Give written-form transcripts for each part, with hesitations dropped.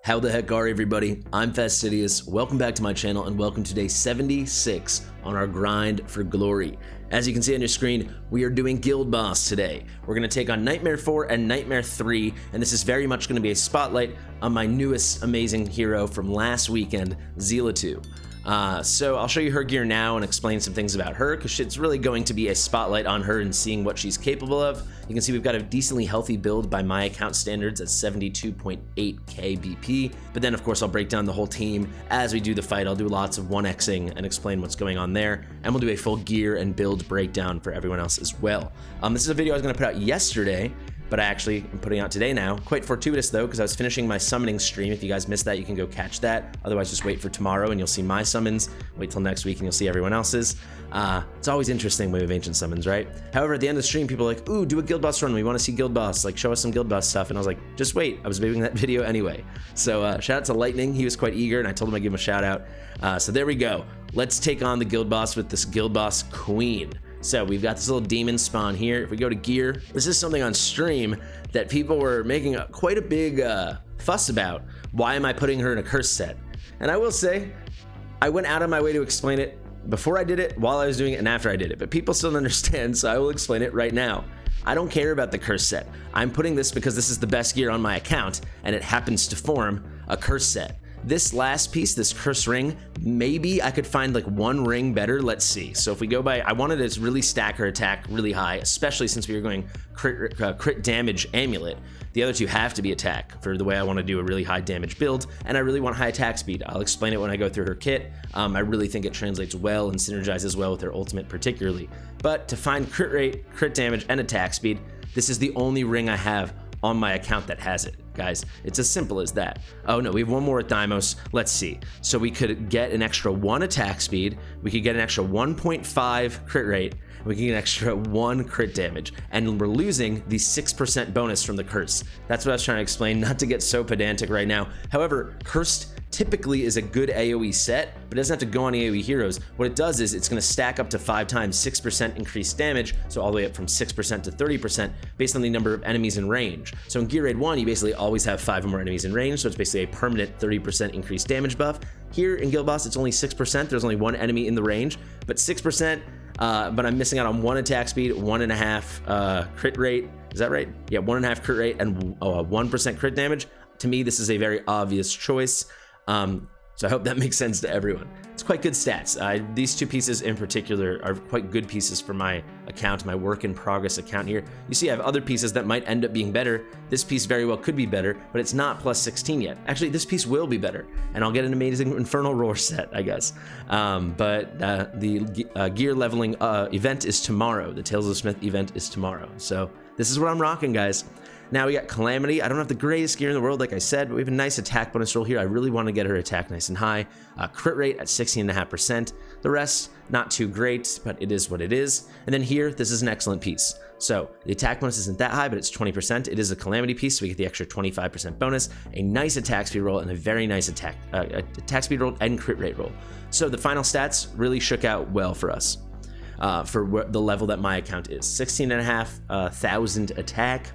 How the heck are everybody? I'm Fastidious. Welcome back to my channel and welcome to day 76 on our grind for glory. As you can see on your screen, we are doing Guild Boss today. We're going to take on Nightmare 4 and Nightmare 3, and this is very much going to be a spotlight on my newest amazing hero from last weekend, Zilitu. So I'll show you her gear now and explain some things about her, because it's really going to be a spotlight on her and seeing what she's capable of. You can see we've got a decently healthy build by my account standards at 72.8k BP, but then of course I'll break down the whole team as we do the fight. I'll do lots of 1xing and explain what's going on there, and we'll do a full gear and build breakdown for everyone else as well. This is a video I was going to put out yesterday, but I actually am putting out today now. Quite fortuitous though, because I was finishing my summoning stream. If you guys missed that, you can go catch that. Otherwise, just wait for tomorrow and you'll see my summons. Wait till next week and you'll see everyone else's. It's always interesting when we have ancient summons, right? However, at the end of the stream, people are like, ooh, do a Guild Boss run. We want to see Guild Boss. Like, show us some Guild Boss stuff. And I was like, just wait. I was making that video anyway. So shout out to Lightning. He was quite eager and I told him I'd give him a shout out. So there we go. Let's take on the Guild Boss with this Guild Boss Queen. So we've got this little demon spawn here. If we go to gear, this is something on stream that people were making quite a big fuss about. Why am I putting her in a curse set? And I will say, I went out of my way to explain it before I did it, while I was doing it, and after I did it. But people still don't understand, so I will explain it right now. I don't care about the curse set. I'm putting this because this is the best gear on my account, and it happens to form a curse set. This last piece, this curse ring, maybe I could find like one ring better. Let's see. So if we go by, I wanted to really stack her attack really high, especially since we were going crit damage amulet. The other two have to be attack for the way I want to do a really high damage build, and I really want high attack speed. I'll explain it when I go through her kit. I really think it translates well and synergizes well with her ultimate particularly. But to find crit rate, crit damage, and attack speed, this is the only ring I have on my account that has it, guys. It's as simple as that. Oh no, we have one more at Deimos. Let's see. So we could get an extra 1 attack speed, we could get an extra 1.5 crit rate, we can get an extra 1 crit damage, and we're losing the 6% bonus from the curse. That's what I was trying to explain, not to get so pedantic right now. However, cursed typically is a good AoE set, but it doesn't have to go on AoE heroes. What it does is it's going to stack up to 5 times 6% increased damage, so all the way up from 6% to 30% based on the number of enemies in range. So in Gear Raid 1, you basically always have 5 or more enemies in range, so it's basically a permanent 30% increased damage buff. Here in Guild Boss, it's only 6%. There's only 1 enemy in the range, but 6%, but I'm missing out on 1 attack speed, 1.5 crit rate. Is that right? Yeah, 1.5 crit rate and 1% crit damage. To me, this is a very obvious choice. So I hope that makes sense to everyone. It's quite good stats. These two pieces in particular are quite good pieces for my account, my work in progress account here. You see I have other pieces that might end up being better. This piece very well could be better, but it's not plus 16 yet. Actually, this piece will be better, and I'll get an amazing Infernal Roar set, I guess. But the gear leveling event is tomorrow. The Tales of the Smith event is tomorrow. So this is what I'm rocking, guys. Now we got Calamity. I don't have the greatest gear in the world, like I said, but we have a nice attack bonus roll here. I really want to get her attack nice and high. Crit rate at 16.5%. The rest, not too great, but it is what it is. And then here, this is an excellent piece. So the attack bonus isn't that high, but it's 20%. It is a Calamity piece, so we get the extra 25% bonus, a nice attack speed roll, and a very nice attack speed roll and crit rate roll. So the final stats really shook out well for us for the level that my account is. 16,500 attack.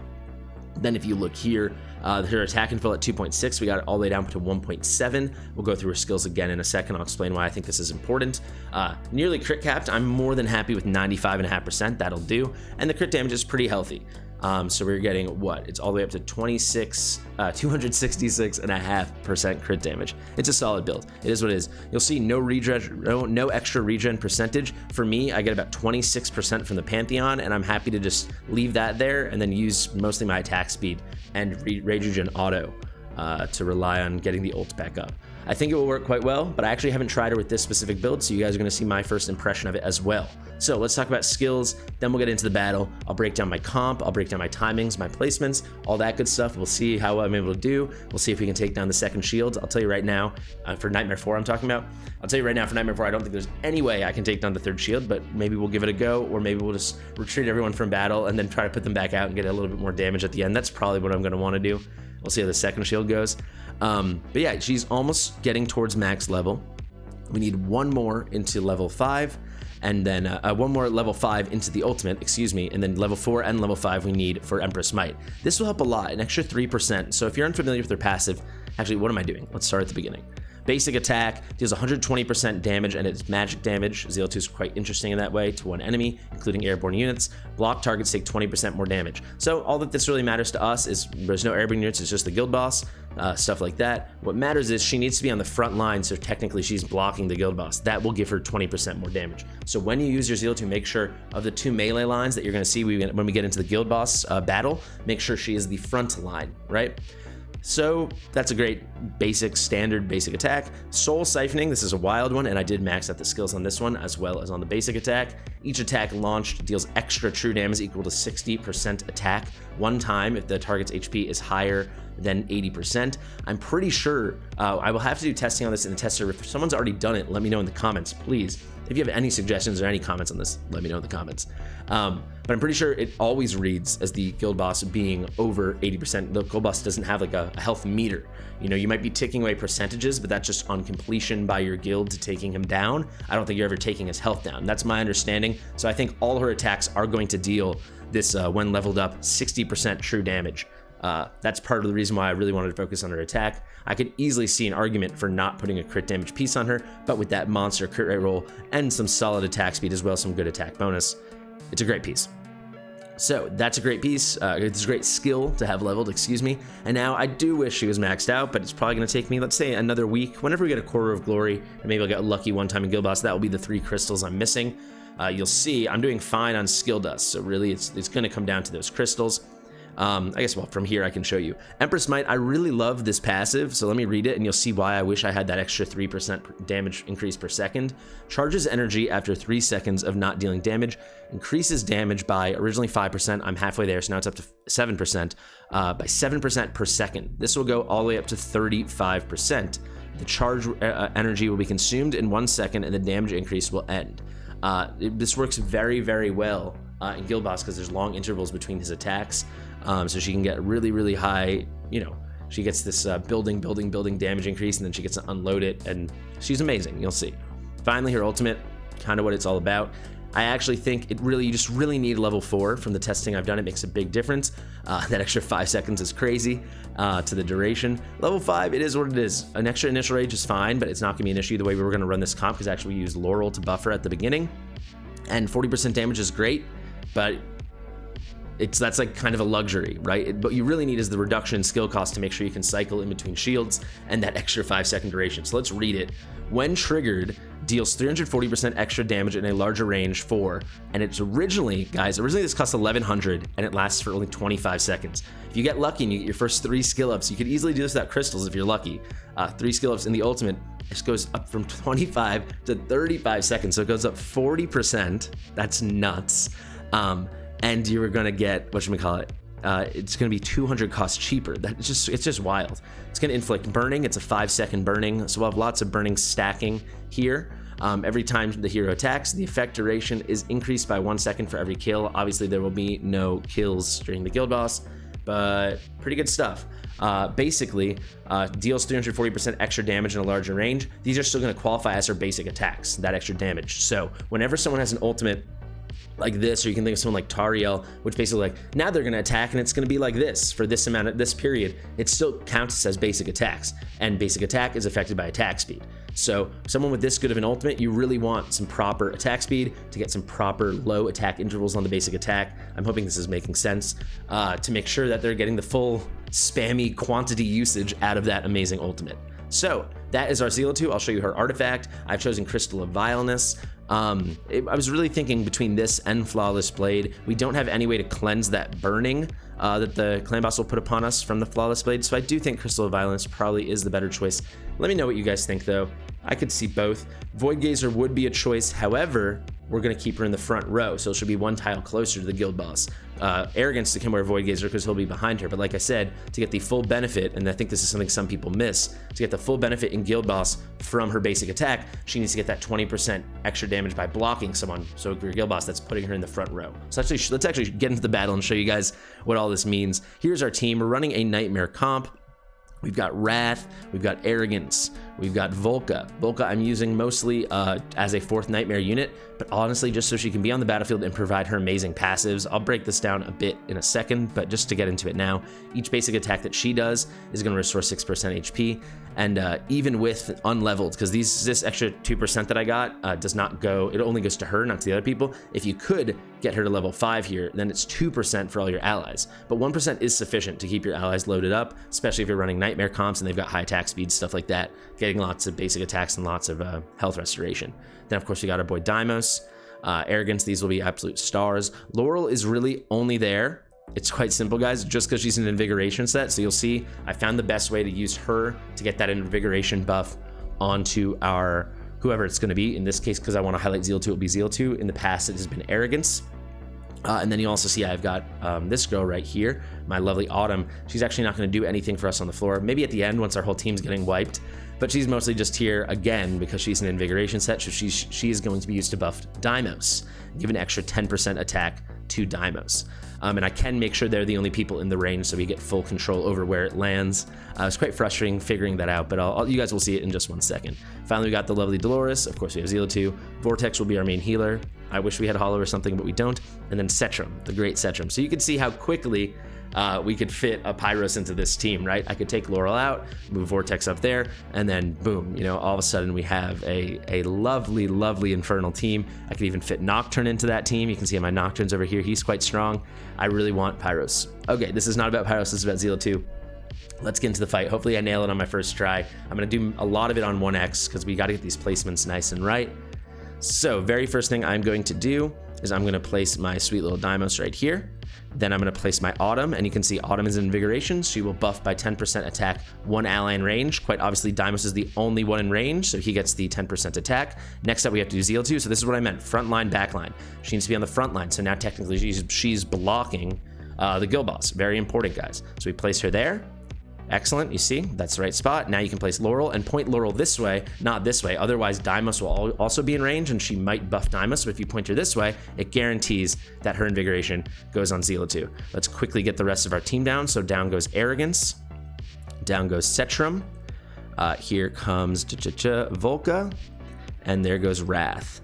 Then if you look here, her attack and fill at 2.6, we got it all the way down to 1.7. We'll go through her skills again in a second. I'll explain why I think this is important. Nearly crit capped. I'm more than happy with 95.5%. That'll do. And the crit damage is pretty healthy. So we're getting what? It's all the way up to 266.5% crit damage. It's a solid build. It is what it is. You'll see no regen, no extra regen percentage. For me, I get about 26% from the Pantheon, and I'm happy to just leave that there and then use mostly my attack speed and regen auto to rely on getting the ult back up. I think it will work quite well, but I actually haven't tried it with this specific build, so you guys are going to see my first impression of it as well. So let's talk about skills, then we'll get into the battle. I'll break down my comp, I'll break down my timings, my placements, all that good stuff. We'll see how I'm able to do. We'll see if we can take down the second shield. I'll tell you right now, for Nightmare 4 I'm talking about, I'll tell you right now for Nightmare 4, I don't think there's any way I can take down the third shield, but maybe we'll give it a go, or maybe we'll just retreat everyone from battle and then try to put them back out and get a little bit more damage at the end. That's probably what I'm going to want to do. We'll see how the second shield goes. But yeah, she's almost getting towards max level. We need one more into level 5, and then one more level 5 into the ultimate, excuse me, and then level 4 and level 5 we need for Empress Might. This will help a lot, an extra 3%. So if you're unfamiliar with her passive, Actually, what am I doing? Let's start at the beginning. Basic attack deals 120% damage, and it's magic damage. Zilitu is quite interesting in that way to one enemy, including airborne units. Block targets take 20% more damage. So all that this really matters to us is there's no airborne units, it's just the guild boss, stuff like that. What matters is she needs to be on the front line, so technically she's blocking the guild boss. That will give her 20% more damage. So when you use your Zilitu, make sure of the 2 melee lines that you're going to see when we get into the guild boss battle, make sure she is the front line, right? So that's a great standard basic attack. Soul Siphoning, this is a wild one, and I did max out the skills on this one as well as on the basic attack. Each attack launched deals extra true damage equal to 60% attack one time if the target's HP is higher than 80%. I'm pretty sure I will have to do testing on this in the test server. If someone's already done it, let me know in the comments, please. If you have any suggestions or any comments on this, let me know in the comments. But I'm pretty sure it always reads as the guild boss being over 80%. The guild boss doesn't have like a health meter. You know, you might be ticking away percentages, but that's just on completion by your guild to taking him down. I don't think you're ever taking his health down. That's my understanding. So I think all her attacks are going to deal this, when leveled up, 60% true damage. That's part of the reason why I really wanted to focus on her attack. I could easily see an argument for not putting a crit damage piece on her, but with that monster crit rate roll and some solid attack speed as well, some good attack bonus, it's a great piece. So that's a great piece. It's a great skill to have leveled, excuse me. And now I do wish she was maxed out, but it's probably going to take me, let's say, another week. Whenever we get a Quarter of Glory, and maybe I'll get lucky one time in Guild Boss, that will be the 3 crystals I'm missing. You'll see I'm doing fine on skill dust, so really it's going to come down to those crystals. I guess, well, from here I can show you. Empress Might, I really love this passive, so let me read it and you'll see why I wish I had that extra 3% damage increase per second. Charges energy after 3 seconds of not dealing damage, increases damage by originally 5%, I'm halfway there, so now it's up to 7%, by 7% per second. This will go all the way up to 35%. The charge energy will be consumed in 1 second and the damage increase will end. This works very, very well in Guild Boss because there's long intervals between his attacks. So she can get really, really high, you know, she gets this building damage increase, and then she gets to unload it, and she's amazing, you'll see. Finally, her ultimate, kind of what it's all about. I actually think you just really need level 4. From the testing I've done, it makes a big difference. That extra 5 seconds is crazy to the duration. Level 5, it is what it is. An extra initial rage is fine, but it's not gonna be an issue the way we were gonna run this comp, because actually we used Laurel to buffer at the beginning. And 40% damage is great, but that's like kind of a luxury, right? What you really need is the reduction in skill cost to make sure you can cycle in between shields and that extra 5-second duration. So let's read it. When triggered, deals 340% extra damage in a larger range for, and it's originally this costs 1100 and it lasts for only 25 seconds. If you get lucky and you get your first 3 skill ups, you could easily do this without crystals if you're lucky. 3 skill ups in the ultimate, it goes up from 25 to 35 seconds, so it goes up 40%. That's nuts. And you're gonna get, whatchamacallit, it's gonna be 200 cost cheaper. It's just wild. It's gonna inflict burning. It's a 5-second burning, so we'll have lots of burning stacking here. Every time the hero attacks, the effect duration is increased by 1 second for every kill. Obviously, there will be no kills during the guild boss, but pretty good stuff. Basically, deals 340% extra damage in a larger range. These are still gonna qualify as her basic attacks, that extra damage. So whenever someone has an ultimate like this, or you can think of someone like Tariel, which basically like, now they're going to attack and it's going to be like this for this amount of this period, it still counts as basic attacks, and basic attack is affected by attack speed. So someone with this good of an ultimate, you really want some proper attack speed to get some proper low attack intervals on the basic attack. I'm hoping this is making sense, to make sure that they're getting the full spammy quantity usage out of that amazing ultimate. So that is our Zilitu. I'll show you her artifact. I've chosen Crystal of Vileness. I was really thinking between this and Flawless Blade. We don't have any way to cleanse that burning that the clan boss will put upon us from the Flawless Blade, so I do think Crystal of Violence probably is the better choice. Let me know what you guys think, though. I could see both. Void Gazer would be a choice, however, we're going to keep her in the front row, so she'll be 1 tile closer to the guild boss. Arrogance can wear Void Gazer because he'll be behind her, but like I said, to get the full benefit, and I think this is something some people miss, to get the full benefit in guild boss from her basic attack, she needs to get that 20% extra damage by blocking someone. So if you're a guild boss, that's putting her in the front row. So let's actually get into the battle and show you guys what all this means. Here's our team. We're running a Nightmare comp. We've got Wrath, we've got Arrogance, we've got Volca. Volca I'm using mostly as a 4th Nightmare unit, but honestly just so she can be on the battlefield and provide her amazing passives. I'll break this down a bit in a second, but just to get into it now, each basic attack that she does is going to restore 6% HP, and even with unleveled, because this extra 2% that I got does not go, it only goes to her, not to the other people. If you could get her to level 5 here, then it's 2% for all your allies, but 1% is sufficient to keep your allies loaded up, especially if you're running Nightmare comps and they've got high attack speed, stuff like that, getting lots of basic attacks and lots of health restoration. Then of course we got our boy Deimos. Arrogance, these will be absolute stars. Laurel is really only there, it's quite simple guys, just because she's an invigoration set. So you'll see I found the best way to use her to get that invigoration buff onto our whoever it's going to be. In this case, because I want to highlight Zilitu, it'll be Zilitu. In the past it has been Arrogance. And then you also see I've got this girl right here, my lovely Autumn. She's actually not going to do anything for us on the floor, maybe at the end once our whole team's getting wiped, but she's mostly just here again because she's an invigoration set, so she is going to be used to buff Deimos, give an extra 10% attack to Deimos. And I can make sure they're the only people in the range so we get full control over where it lands. It's quite frustrating figuring that out, but you guys will see it in just one second. Finally, we got the lovely Dolores. Of course, we have Zilitu. Vortex will be our main healer. I wish we had Hollow or something, but we don't. And then Setrum, the great Setrum. So you can see how quickly we could fit a Pyros into this team, right? I could take Laurel out, move Vortex up there, and then boom, you know, all of a sudden we have a lovely, lovely Infernal team. I could even fit Nocturne into that team. You can see my Nocturne's over here. He's quite strong. I really want Pyros. Okay, this is not about Pyros, this is about Zilitu. Let's get into the fight. Hopefully I nail it on my first try. I'm gonna do a lot of it on 1x because we gotta get these placements nice and right. So very first thing I'm going to do is I'm going to place my sweet little Deimos right here. Then I'm going to place my Autumn, and you can see Autumn is Invigoration. She will buff by 10% attack one ally in range. Quite obviously, Deimos is the only one in range, so he gets the 10% attack. Next up, we have to do Zilitu. So this is what I meant, front line, back line. She needs to be on the front line, so now technically she's blocking the Guild Boss. Very important, guys. So we place her there. Excellent, you see, that's the right spot. Now you can place Laurel and point Laurel this way, not this way. Otherwise, Deimos will also be in range and she might buff Deimos, but if you point her this way, it guarantees that her Invigoration goes on Zilitu. Let's quickly get the rest of our team down. So down goes Arrogance, down goes Setrum, here comes Volca, and there goes Wrath.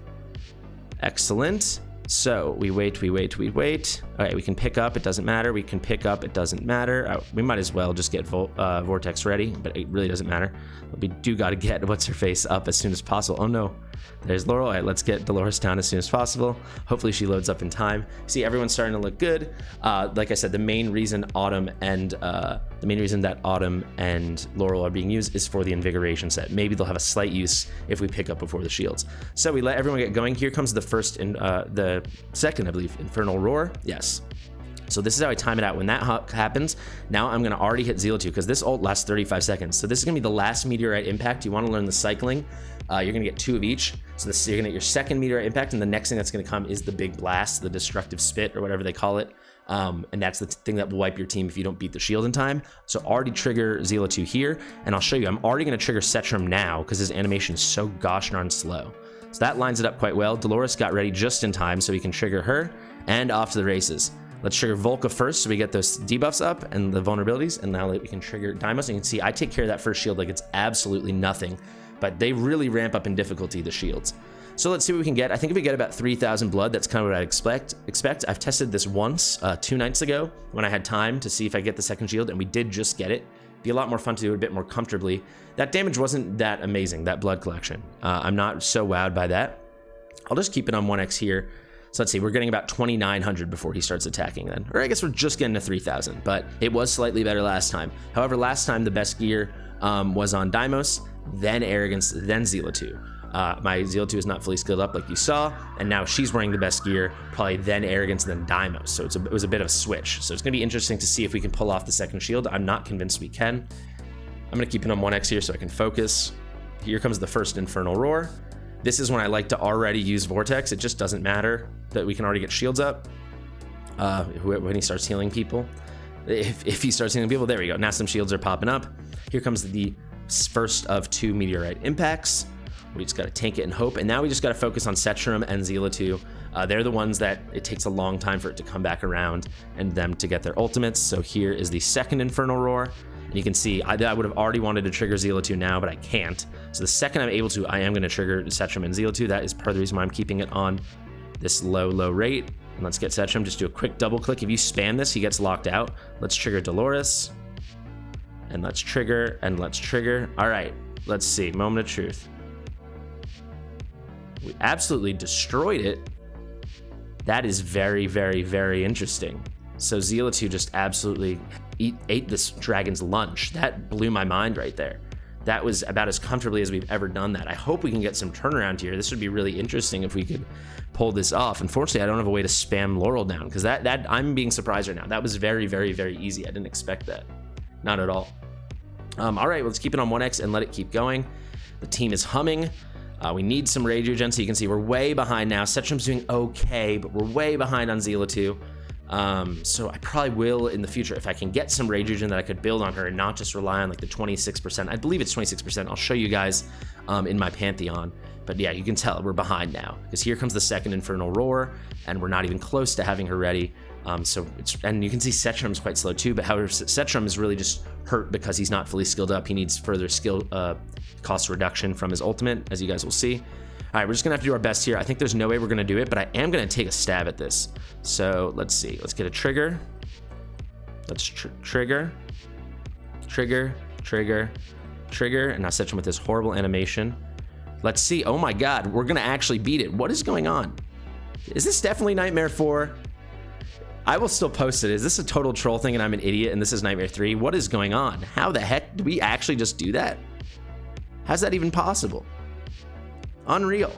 Excellent. So we wait. Okay, we can pick up, it doesn't matter. We can pick up, it doesn't matter. We might as well just get Vortex ready, but it really doesn't matter. But we do got to get what's-her-face up as soon as possible. Oh no, there's Laurel. All right, let's get Dolores down as soon as possible. Hopefully she loads up in time. See, everyone's starting to look good. Like I said, the main reason that Autumn and Laurel are being used is for the Invigoration set. Maybe they'll have a slight use if we pick up before the shields. So we let everyone get going. Here comes the first and the second, I believe, Infernal Roar. Yes. So this is how I time it out. When that happens, now I'm going to already hit Zilitu because this ult lasts 35 seconds. So this is going to be the last Meteorite Impact. You want to learn the cycling. You're going to get 2 of each. So you're going to get your second Meteorite Impact, and the next thing that's going to come is the Big Blast, the Destructive Spit, or whatever they call it. And that's the thing that will wipe your team if you don't beat the shield in time. So already trigger Zilitu here, and I'll show you. I'm already going to trigger Setrum now because his animation is so gosh darn slow. So that lines it up quite well. Dolores got ready just in time so we can trigger her, and off to the races. Let's trigger Volca first so we get those debuffs up and the vulnerabilities, and now we can trigger Deimos. And you can see I take care of that first shield like it's absolutely nothing, but they really ramp up in difficulty, the shields. So let's see what we can get. I think if we get about 3,000 blood, that's kind of what I'd expect. I've tested this once 2 nights ago when I had time to see if I get the second shield, and we did just get it. Be a lot more fun to do it a bit more comfortably. That damage wasn't that amazing, that blood collection. I'm not so wowed by that. I'll just keep it on 1x here. So let's see, we're getting about 2,900 before he starts attacking then. Or I guess we're just getting to 3,000, but it was slightly better last time. However, last time the best gear was on Deimos, then Arrogance, then Zilitu. My Zilitu is not fully skilled up like you saw, and now she's wearing the best gear, probably then Arrogance, then Deimos. So it was a bit of a switch. So it's gonna be interesting to see if we can pull off the second shield. I'm not convinced we can. I'm gonna keep it on 1x here so I can focus. Here comes the first Infernal Roar. This is when I like to already use Vortex. It just doesn't matter that we can already get shields up when he starts healing people. If he starts healing people, there we go. Now some shields are popping up. Here comes the first of 2 Meteorite Impacts. We just got to tank it and hope. And now we just got to focus on Setrum and Zilitu. They're the ones that it takes a long time for it to come back around and them to get their ultimates. So here is the second Infernal Roar. And you can see I would have already wanted to trigger Zilitu now, but I can't. So the second I'm able to, I am going to trigger Setram and Zilitu. That is part of the reason why I'm keeping it on this low rate. And let's get Setram. Just do a quick double click. If you spam this, he gets locked out. Let's trigger Dolores. And let's trigger, and let's trigger. All right, let's see. Moment of truth. We absolutely destroyed it. That is very, very, very interesting. So Zilitu just absolutely ate this dragon's lunch. That blew my mind right there. That was about as comfortably as we've ever done that. I hope we can get some turnaround here. This would be really interesting if we could pull this off. Unfortunately, I don't have a way to spam Laurel down, because that I'm being surprised right now. That was very, very, very easy. I didn't expect that. Not at all. All right, let's keep it on 1x and let it keep going. The team is humming. We need some rage regen, so you can see we're way behind now. Setram's doing okay, but we're way behind on Zilitu. So I probably will in the future, if I can get some rage regen that I could build on her and not just rely on like the 26%. I believe it's 26%. I'll show you guys in my Pantheon. But yeah, you can tell we're behind now, because here comes the second Infernal Roar, and we're not even close to having her ready. And you can see Setram's quite slow too, but however, Setram is really just hurt because he's not fully skilled up. He needs further skill cost reduction from his ultimate, as you guys will see. All right, we're just gonna have to do our best here. I think there's no way we're gonna do it, but I am gonna take a stab at this. So let's see, let's get a trigger. Let's trigger, and now Setram with this horrible animation. Let's see, oh my God, we're gonna actually beat it. What is going on? Is this definitely Nightmare 4? I will still post it. Is this a total troll thing and I'm an idiot and this is Nightmare 3? What is going on? How the heck do we actually just do that? How's that even possible? Unreal.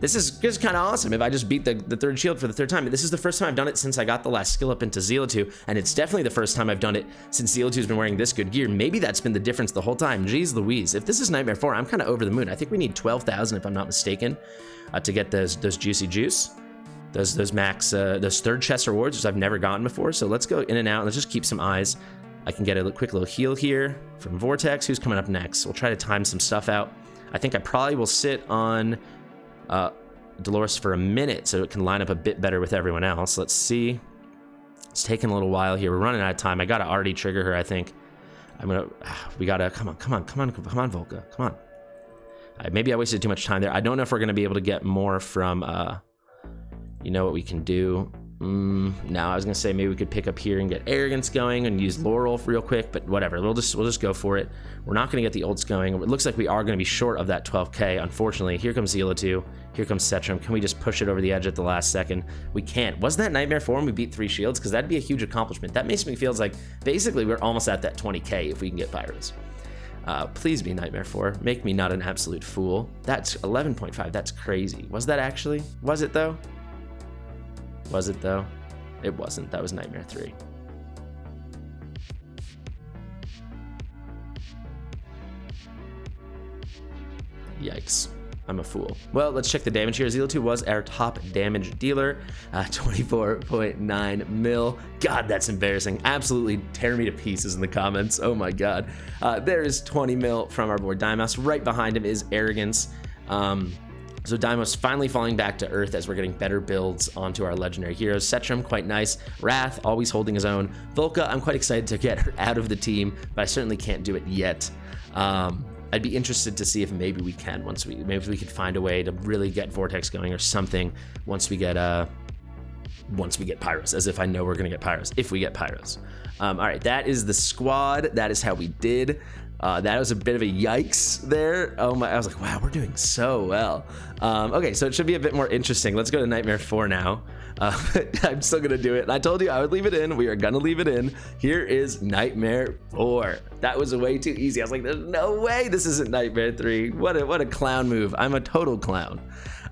This is just kind of awesome if I just beat the third shield for the third time. This is the first time I've done it since I got the last skill up into Zilitu, and it's definitely the first time I've done it since Zilitu's been wearing this good gear. Maybe that's been the difference the whole time. Jeez Louise. If this is Nightmare 4, I'm kind of over the moon. I think we need 12,000 if I'm not mistaken to get those juicy juice. Those max, those third chest rewards, which I've never gotten before. So let's go in and out. Let's just keep some eyes. I can get a quick little heal here from Vortex. Who's coming up next? We'll try to time some stuff out. I think I probably will sit on Dolores for a minute so it can line up a bit better with everyone else. Let's see. It's taking a little while here. We're running out of time. I gotta already trigger her, I think. We gotta, come on, Volca, come on. Maybe I wasted too much time there. I don't know if we're gonna be able to get more from, you know what we can do? No, I was gonna say maybe we could pick up here and get Arrogance going and use Laurel real quick, but whatever, we'll just go for it. We're not gonna get the ults going. It looks like we are gonna be short of that 12k, unfortunately. Here comes Zilitu, here comes Setram. Can we just push it over the edge at the last second? We can't. Wasn't that Nightmare 4 when we beat 3 shields? Because that'd be a huge accomplishment. That makes me feel like basically we're almost at that 20k if we can get Pyros. Please be Nightmare 4. Make me not an absolute fool. That's 11.5. That's crazy. Was that actually? Was it though? Was it though? It wasn't. That was Nightmare 3. Yikes. I'm a fool. Well, let's check the damage here. Zilitu was our top damage dealer, 24.9 mil. God, that's embarrassing. Absolutely tear me to pieces in the comments. Oh my God. There is 20 mil from our boy Dimos. Right behind him is Arrogance. So Dimos finally falling back to earth as we're getting better builds onto our legendary heroes. Setram, quite nice. Wrath, always holding his own. Volca, I'm quite excited to get her out of the team, but I certainly can't do it yet. I'd be interested to see if maybe we can maybe we could find a way to really get Vortex going or something once we get Pyros, as if I know we're gonna get Pyros, if we get Pyros. All right, that is the squad. That is how we did. That was a bit of a yikes there. Oh my, I was like, wow, we're doing so well. Okay, so it should be a bit more interesting. Let's go to Nightmare 4 now. I'm still gonna do it. I told you I would leave it in. We are gonna leave it in. Here is Nightmare 4. That was way too easy. I was like, there's no way this isn't Nightmare 3. What a clown move. I'm a total clown.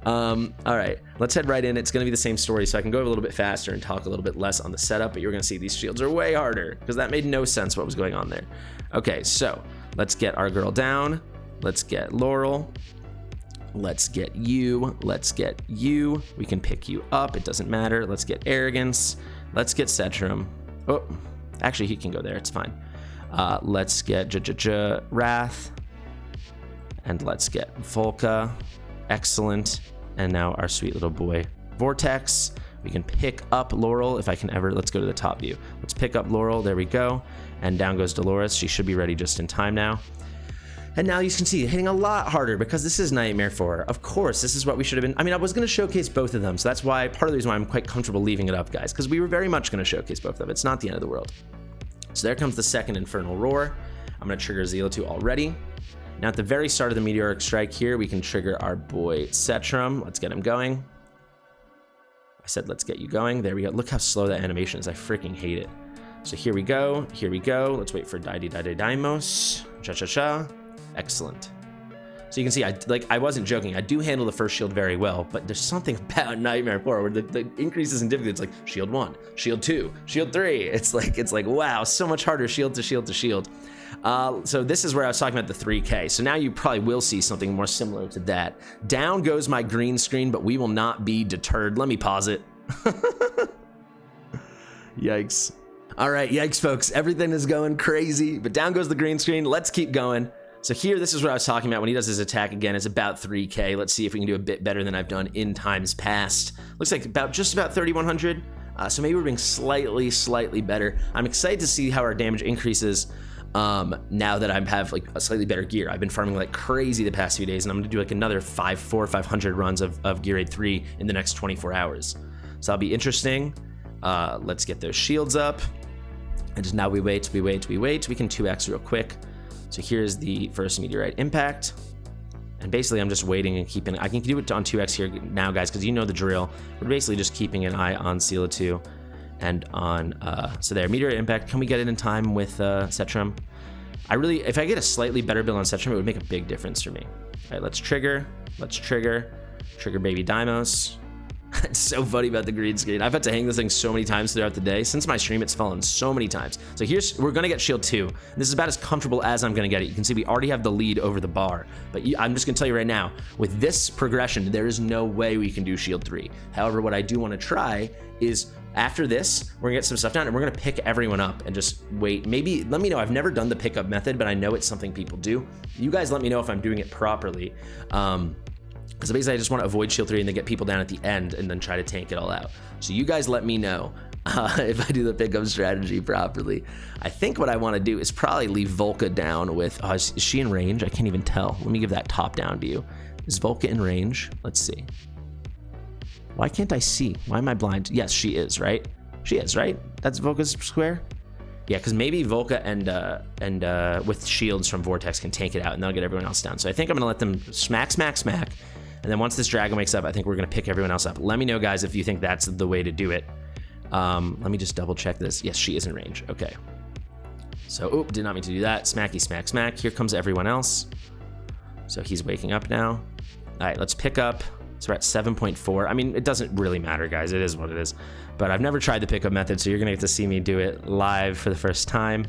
All right, let's head right in. It's gonna be the same story, so I can go a little bit faster and talk a little bit less on the setup, but you're gonna see these shields are way harder because that made no sense what was going on there. Okay, so let's get our girl down. Let's get Laurel. Let's get you. Let's get you. We can pick you up. It doesn't matter. Let's get Arrogance. Let's get Setram. Oh, actually, he can go there. It's fine. Let's get Wrath. And let's get Volca. Excellent. And now our sweet little boy Vortex. We can pick up Laurel if I can ever. Let's go to the top view. Let's pick up Laurel. There we go. And down goes Dolores. She should be ready just in time now. And now you can see hitting a lot harder because this is Nightmare 4. Of course, this is what we should have been. I mean, I was going to showcase both of them, so that's why part of the reason why I'm quite comfortable leaving it up, guys, because we were very much going to showcase both of them. It's not the end of the world. So there comes the second Infernal Roar. I'm going to trigger Zilitu already. Now at the very start of the Meteoric Strike here, we can trigger our boy Setrum. Let's get him going. I said, let's get you going. There we go. Look how slow that animation is. I freaking hate it. So here we go. Here we go. Let's wait for Daimos. Cha-cha-cha. Excellent. So you can see, I wasn't joking. I do handle the first shield very well, but there's something about Nightmare 4 where the increases in difficulty. It's like shield 1, shield 2, shield 3. It's like wow, so much harder shield to shield to shield. So this is where I was talking about the 3K. So now you probably will see something more similar to that. Down goes my green screen, but we will not be deterred. Let me pause it. Yikes. All right, yikes, folks. Everything is going crazy, but down goes the green screen. Let's keep going. So here, this is what I was talking about when he does his attack again. It's about 3K. Let's see if we can do a bit better than I've done in times past. Looks like just about 3,100. So maybe we're being slightly better. I'm excited to see how our damage increases now that I have like a slightly better gear. I've been farming like crazy the past few days, and I'm gonna do like another 500 runs of Gear Raid 3 in the next 24 hours. So that'll be interesting. Let's get those shields up. And just now we wait. We can 2x real quick. So here's the first meteorite impact. And basically I'm just waiting and keeping, I can do it on 2x here now, guys, because you know the drill. We're basically just keeping an eye on Zilitu and on, so there, meteorite impact. Can we get it in time with Setrum? If I get a slightly better build on Setrum, it would make a big difference for me. All right, let's trigger baby Daimos. It's so funny about the green screen. I've had to hang this thing so many times throughout the day. Since my stream, it's fallen so many times. So we're gonna get shield 2. This is about as comfortable as I'm gonna get it. You can see we already have the lead over the bar. But I'm just gonna tell you right now, with this progression, there is no way we can do shield 3. However, what I do wanna try is after this, we're gonna get some stuff down and we're gonna pick everyone up and just wait. Maybe, let me know. I've never done the pickup method, but I know it's something people do. You guys let me know if I'm doing it properly. So basically I just want to avoid shield 3 and then get people down at the end and then try to tank it all out. So you guys let me know if I do the pickup strategy properly. I think what I want to do is probably leave Volca down with, is she in range? I can't even tell. Let me give that top down view. Is Volca in range? Let's see. Why can't I see? Why am I blind? Yes, she is, right? She is, right? That's Volca's square? Yeah, because maybe Volca and with shields from Vortex can tank it out and they'll get everyone else down. So I think I'm gonna let them smack. And then once this dragon wakes up, I think we're gonna pick everyone else up. Let me know, guys, if you think that's the way to do it. Let me just double check this. Yes, she is in range. Okay. So, did not mean to do that. Smacky, smack. Here comes everyone else. So he's waking up now. All right, let's pick up. So we're at 7.4. I mean, it doesn't really matter, guys. It is what it is. But I've never tried the pickup method, so you're gonna get to see me do it live for the first time.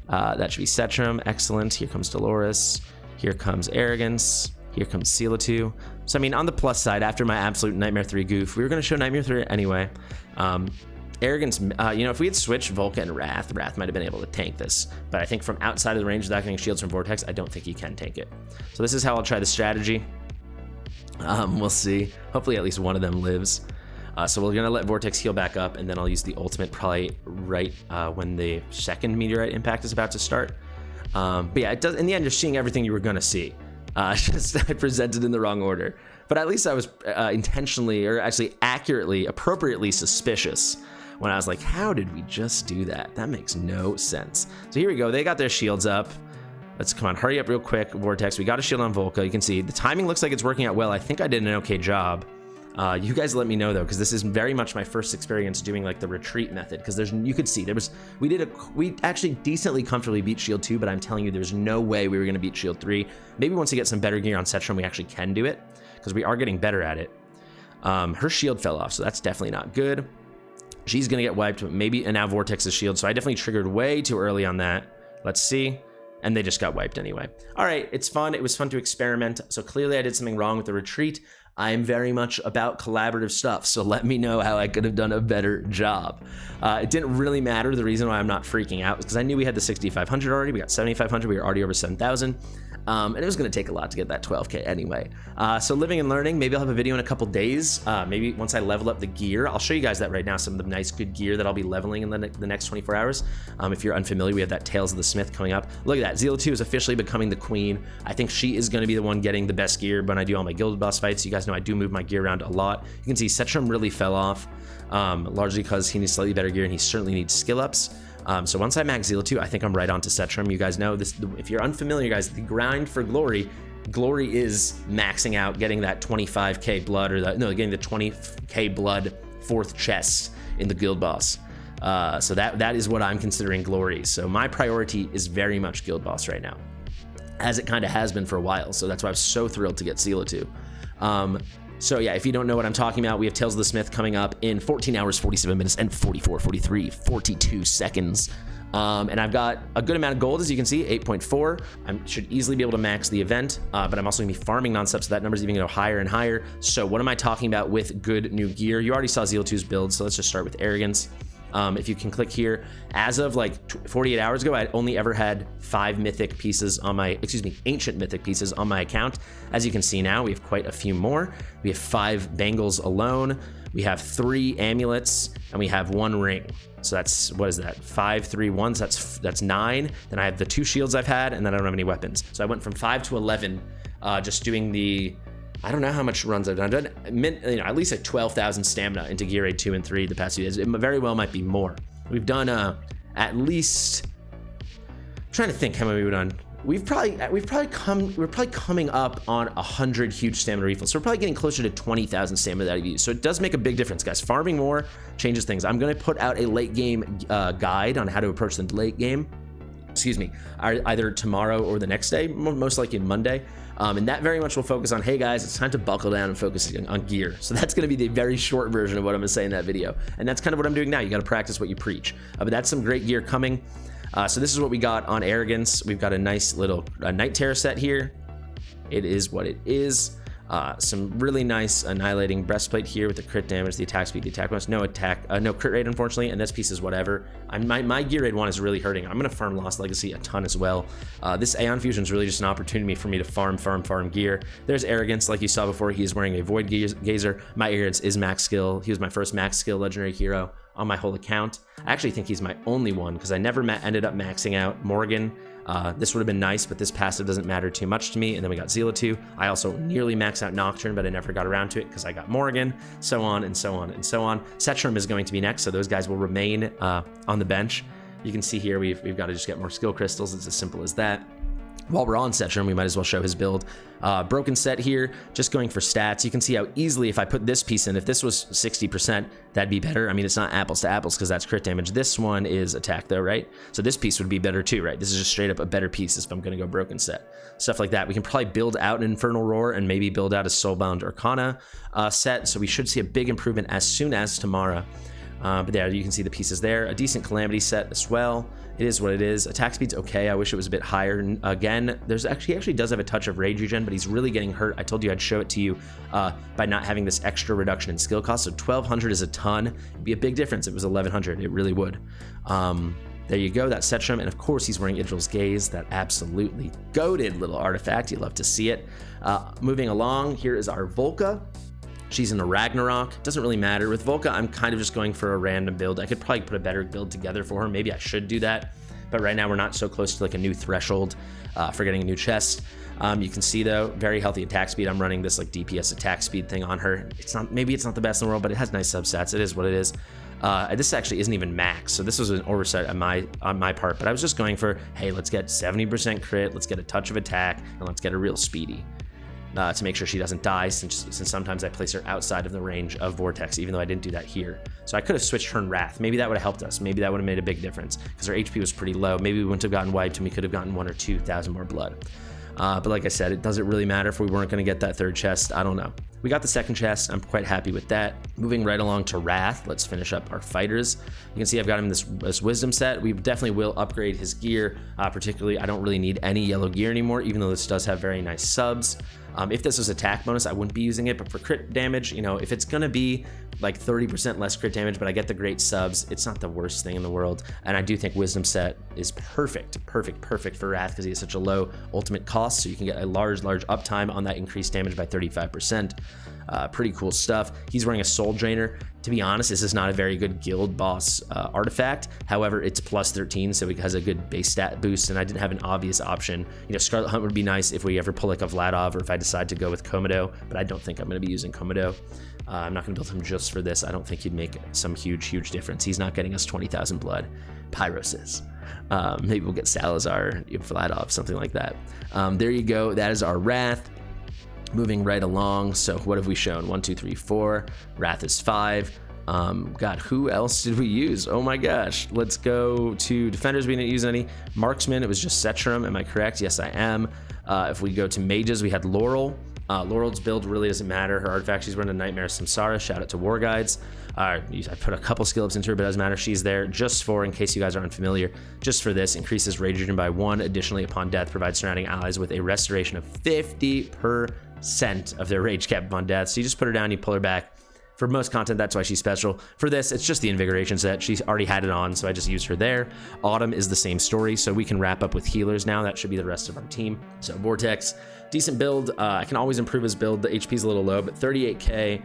That should be Setrum. Excellent. Here comes Dolores. Here comes Arrogance. Here comes Zilitu. So, I mean, on the plus side, after my absolute Nightmare 3 goof, we were going to show Nightmare 3 anyway. Arrogance, if we had switched Volca and Wrath might have been able to tank this. But I think from outside of the range without getting shields from Vortex, I don't think he can tank it. So this is how I'll try the strategy. We'll see. Hopefully at least one of them lives. So we're going to let Vortex heal back up, and then I'll use the ultimate probably right when the second meteorite impact is about to start. But yeah, it does. In the end, you're seeing everything you were going to see. Just I presented in the wrong order. But at least I was intentionally, or actually accurately, appropriately suspicious when I was like, how did we just do that? That makes no sense. So here we go. They got their shields up. Let's come on, hurry up real quick, Vortex. We got a shield on Volca. You can see the timing looks like it's working out well. I think I did an okay job. You guys let me know though, because this is very much my first experience doing like the retreat method. Because you could see we actually decently comfortably beat shield 2, but I'm telling you, there's no way we were going to beat shield 3. Maybe once we get some better gear on Setrum, we actually can do it, because we are getting better at it. Her shield fell off, so that's definitely not good. She's going to get wiped, maybe, and now Vortex's shield. So I definitely triggered way too early on that. Let's see. And they just got wiped anyway. All right, it's fun. It was fun to experiment. So clearly I did something wrong with the retreat. I'm very much about collaborative stuff, so let me know how I could have done a better job. It didn't really matter. The reason why I'm not freaking out is because I knew we had the 6,500 already. We got 7,500. We were already over 7,000. And it was going to take a lot to get that 12k anyway. So living and learning, maybe I'll have a video in a couple days. Maybe once I level up the gear, I'll show you guys that right now, some of the nice good gear that I'll be leveling in the next 24 hours. If you're unfamiliar, we have that Tales of the Smith coming up. Look at that, Zilitu is officially becoming the queen. I think she is going to be the one getting the best gear when I do all my guild boss fights. You guys know I do move my gear around a lot. You can see Setram really fell off, largely because he needs slightly better gear and he certainly needs skill ups. So once I max Zilitu, I think I'm right on to Setram. You guys know this. If you're unfamiliar, guys, the grind for glory is maxing out, getting that 25k blood, or getting the 20k blood 4th chest in the guild boss. So that is what I'm considering glory. So my priority is very much guild boss right now, as it kind of has been for a while. So that's why I was so thrilled to get Zilitu. So yeah, if you don't know what I'm talking about, we have Tales of the Smith coming up in 14 hours, 47 minutes, and 42 seconds. And I've got a good amount of gold, as you can see, 8.4. I should easily be able to max the event, but I'm also gonna be farming nonstop, so that number's even gonna go higher and higher. So what am I talking about with good new gear? You already saw Zilitu's build, so let's just start with Arrogance. If you can click here, as of like 48 hours ago, I only ever had 5 mythic pieces on my, ancient mythic pieces on my account. As you can see now, we have quite a few more. We have 5 bangles alone. We have 3 amulets, and we have 1 ring. So that's, what is that? 5, 3, 1, so that's 9. Then I have the 2 shields I've had, and then I don't have any weapons. So I went from 5 to 11, just doing the, I don't know how much runs I've done. At least like 12,000 stamina into Gear Raid 2 and 3 the past few days. It very well might be more. We've done at least, I'm trying to think how many we've done. We're probably coming up on 100 huge stamina refills. So we're probably getting closer to 20,000 stamina that I've used. So it does make a big difference, guys. Farming more changes things. I'm going to put out a late game guide on how to approach the late game. Either tomorrow or the next day, most likely Monday. And that very much will focus on, hey guys, it's time to buckle down and focus on gear. So that's gonna be the very short version of what I'm gonna say in that video. And that's kind of what I'm doing now. You gotta practice what you preach. But that's some great gear coming. So this is what we got on Arrogance. We've got a nice little Night Terror set here. It is what it is. Some really nice annihilating breastplate here with the crit damage, the attack speed, the attack bonus, no crit rate unfortunately, and this piece is whatever. My gear raid 1 is really hurting. I'm gonna farm Lost Legacy a ton as well. This Aeon Fusion is really just an opportunity for me to farm gear. There's Arrogance, like you saw before. He's wearing a Void Gazer. My Arrogance is max skill. He was my first max skill legendary hero on my whole account. I actually think he's my only one because I never ended up maxing out Morgan. This would have been nice, but this passive doesn't matter too much to me. And then we got Zilitu. I also nearly maxed out Nocturne, but I never got around to it because I got Morgan, so on and so on and so on. Setram is going to be next, so those guys will remain on the bench. You can see here we've got to just get more skill crystals. It's as simple as that. While we're on Setram, we might as well show his build. Broken set here, just going for stats. You can see how easily, if I put this piece in, if this was 60%, that'd be better. I mean, it's not apples to apples because that's crit damage. This one is attack though, right? So this piece would be better too, right? This is just straight up a better piece if I'm gonna go broken set. Stuff like that. We can probably build out an Infernal Roar and maybe build out a Soulbound Arcana set. So we should see a big improvement as soon as tomorrow. But there, you can see the pieces there. A decent Calamity set as well. It is what it is. Attack speed's okay. I wish it was a bit higher. And again, he actually does have a touch of rage regen, but he's really getting hurt. I told you I'd show it to you by not having this extra reduction in skill cost. So 1,200 is a ton. It'd be a big difference if it was 1,100. It really would. There you go. That's Setram. And of course, he's wearing Idril's Gaze, that absolutely goated little artifact. You love to see it. Moving along, here is our Volca. She's in a Ragnarok. Doesn't really matter. With Volca, I'm kind of just going for a random build. I could probably put a better build together for her. Maybe I should do that. But right now, we're not so close to like a new threshold for getting a new chest. You can see though, very healthy attack speed. I'm running this like DPS attack speed thing on her. Maybe it's not the best in the world, but it has nice substats. It is what it is. This actually isn't even max, so this was an oversight on my part. But I was just going for, hey, let's get 70% crit, let's get a touch of attack, and let's get her real speedy. To make sure she doesn't die, since sometimes I place her outside of the range of Vortex, even though I didn't do that here. So I could have switched her in Wrath. Maybe that would have helped us. Maybe that would have made a big difference, because her HP was pretty low. Maybe we wouldn't have gotten wiped, and we could have gotten 1,000 or 2,000 more blood. But like I said, it doesn't really matter if we weren't going to get that third chest. I don't know. We got the second chest. I'm quite happy with that. Moving right along to Wrath. Let's finish up our fighters. You can see I've got him this Wisdom set. We definitely will upgrade his gear. Particularly, I don't really need any yellow gear anymore, even though this does have very nice subs. If this was attack bonus, I wouldn't be using it, but for crit damage, you know, if it's gonna be like 30% less crit damage, but I get the great subs, it's not the worst thing in the world. And I do think Wisdom Set is perfect for Wrath because he has such a low ultimate cost, so you can get a large uptime on that increased damage by 35%. Pretty cool stuff. He's wearing a Soul Drainer. To be honest, this is not a very good Guild Boss artifact. However, it's plus 13, so it has a good base stat boost, and I didn't have an obvious option. You know, Scarlet Hunt would be nice if we ever pull like a Vladov, or if I decide to go with Komodo, but I don't think I'm going to be using Komodo. I'm not going to build him just for this. I don't think he'd make some huge difference. He's not getting us 20,000 blood. Pyros is. Maybe we'll get Salazar, Vladov, something like that. There you go. That is our Wrath. Moving right along. So what have we shown? 1, 2, 3, 4. Wrath is 5. God, who else did we use? Oh my gosh. Let's go to defenders. We didn't use any. Marksman, it was just Setram. Am I correct? Yes, I am. If we go to mages, we had Laurel. Laurel's build really doesn't matter. Her artifact, she's running Nightmare Samsara. Shout out to War Guides. I put a couple skill ups into her, but it doesn't matter. She's there just for, in case you guys are unfamiliar, just for this, increases rage regen by 1. Additionally, upon death, provides surrounding allies with a restoration of 50% of their rage cap upon death. So you just put her down, you pull her back. For most content, that's why she's special. For this, it's just the invigoration set. She's already had it on, so I just used her there. Autumn is the same story, so we can wrap up with healers now. That should be the rest of our team. So Vortex, decent build. I can always improve his build. The HP's a little low, but 38k.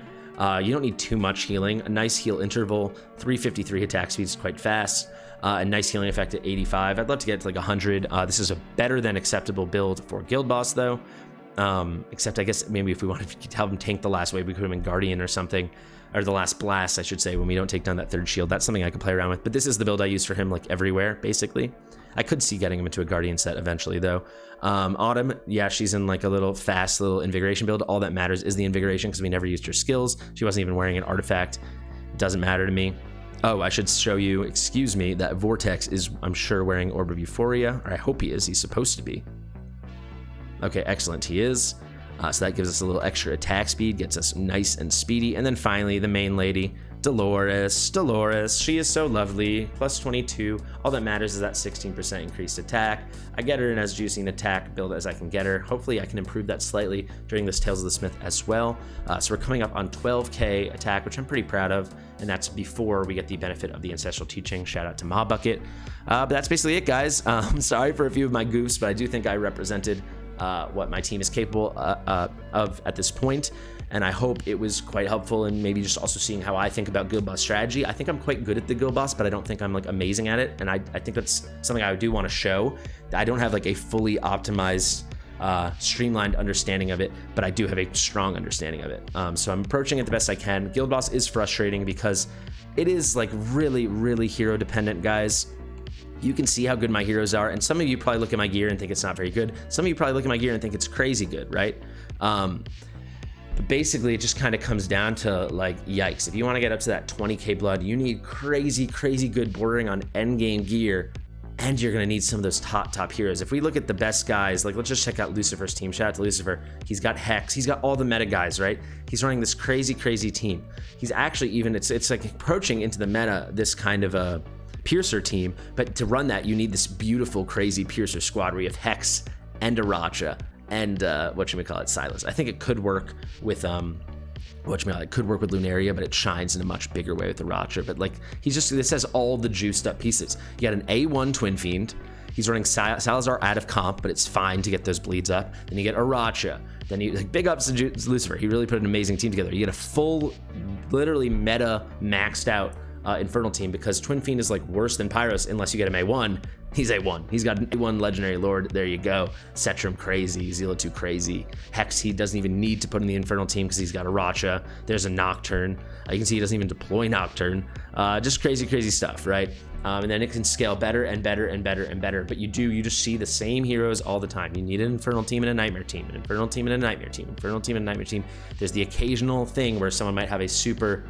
You don't need too much healing. A nice heal interval. 353 attack speed is quite fast. A nice healing effect at 85. I'd love to get to like 100. This is a better than acceptable build for Guild Boss, though. Except I guess maybe if we wanted to have him tank the last wave, we could have been Guardian or something, or the last blast, I should say, when we don't take down that 3rd shield. That's something I could play around with, but this is the build I use for him like everywhere, basically. I could see getting him into a Guardian set eventually, though. Autumn, yeah, she's in like a little fast little invigoration build. All that matters is the invigoration because we never used her skills. She wasn't even wearing an artifact. It doesn't matter to me. Oh, I should show you, excuse me, that Vortex is, I'm sure, wearing Orb of Euphoria, or I hope he is. He's supposed to be. Okay, excellent, he is. So that gives us a little extra attack speed, gets us nice and speedy. And then finally, the main lady, Dolores. Dolores, she is so lovely, plus 22. All that matters is that 16% increased attack. I get her in as juicy an attack build as I can get her. Hopefully I can improve that slightly during this Tales of the Smith as well. So we're coming up on 12k attack, which I'm pretty proud of. And that's before we get the benefit of the Ancestral Teaching. Shout out to Ma Bucket. But that's basically it, guys. I'm sorry for a few of my goofs, but I do think I represented what my team is capable of at this point, and I hope it was quite helpful, and maybe just also seeing how I think about Guild Boss strategy. I think I'm quite good at the Guild Boss, but I don't think I'm like amazing at it, and I think that's something I do want to show. I don't have like a fully optimized, streamlined understanding of it, but I do have a strong understanding of it. So I'm approaching it the best I can. Guild Boss is frustrating because it is like really hero dependent, guys. You can see how good my heroes are, and some of you probably look at my gear and think it's not very good. Some of you probably look at my gear and think it's crazy good, right? But basically, it just kind of comes down to like, yikes. If you want to get up to that 20k blood, you need crazy good bordering on endgame gear, and you're going to need some of those top heroes. If we look at the best guys, like let's just check out Lucifer's team. Shout out to Lucifer. He's got Hex. He's got all the meta guys, right? He's running this crazy team. He's actually even, it's like approaching into the meta, this kind of a Piercer team, but to run that you need this beautiful crazy Piercer squad where you have Hex and Aracha and Silas. I think it could work with it could work with Lunaria, but it shines in a much bigger way with Aracha. But like this has all the juiced up pieces. You got an A1 Twin Fiend. He's running Salazar out of comp, but it's fine to get those bleeds up. Then you get Aracha. Then you like big ups to Lucifer. He really put an amazing team together. You get a full, literally meta maxed out Infernal team, because Twin Fiend is like worse than Pyros unless you get him A1. He's A1. He's got an A1 Legendary Lord. There you go. Setram crazy. Zilitu crazy. Hex, he doesn't even need to put in the Infernal team because he's got Aracha. There's a Nocturne. You can see he doesn't even deploy Nocturne. Just crazy stuff, right? And then it can scale better and better. But you just see the same heroes all the time. You need an Infernal team and a Nightmare team, an Infernal team and a Nightmare team, Infernal team and a Nightmare team. There's the occasional thing where someone might have a super,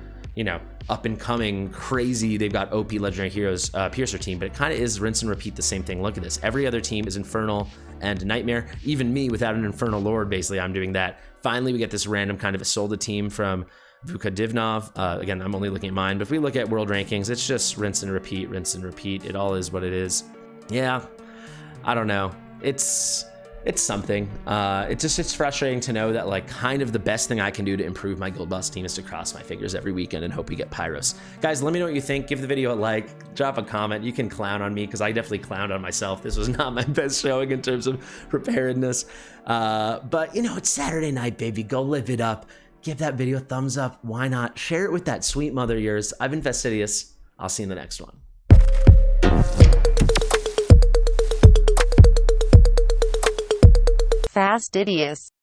up and coming crazy, they've got OP legendary heroes Piercer team, but it kind of is rinse and repeat the same thing. Look at this. Every other team is Infernal and Nightmare. Even me without an Infernal Lord, basically I'm doing that. Finally, we get this random kind of Isolde team from Vuka Divnov. Again, I'm only looking at mine, but if we look at world rankings, it's just rinse and repeat. It all is what it is. Yeah, I don't know. it's something. It's frustrating to know that like kind of the best thing I can do to improve my Guild Boss team is to cross my fingers every weekend and hope we get Pyros. Guys, let me know what you think. Give the video a like, drop a comment. You can clown on me because I definitely clowned on myself. This was not my best showing in terms of preparedness. But you know, it's Saturday night, baby. Go live it up. Give that video a thumbs up. Why not? Share it with that sweet mother of yours. I've been Fastidious. I'll see you in the next one. Fastidious.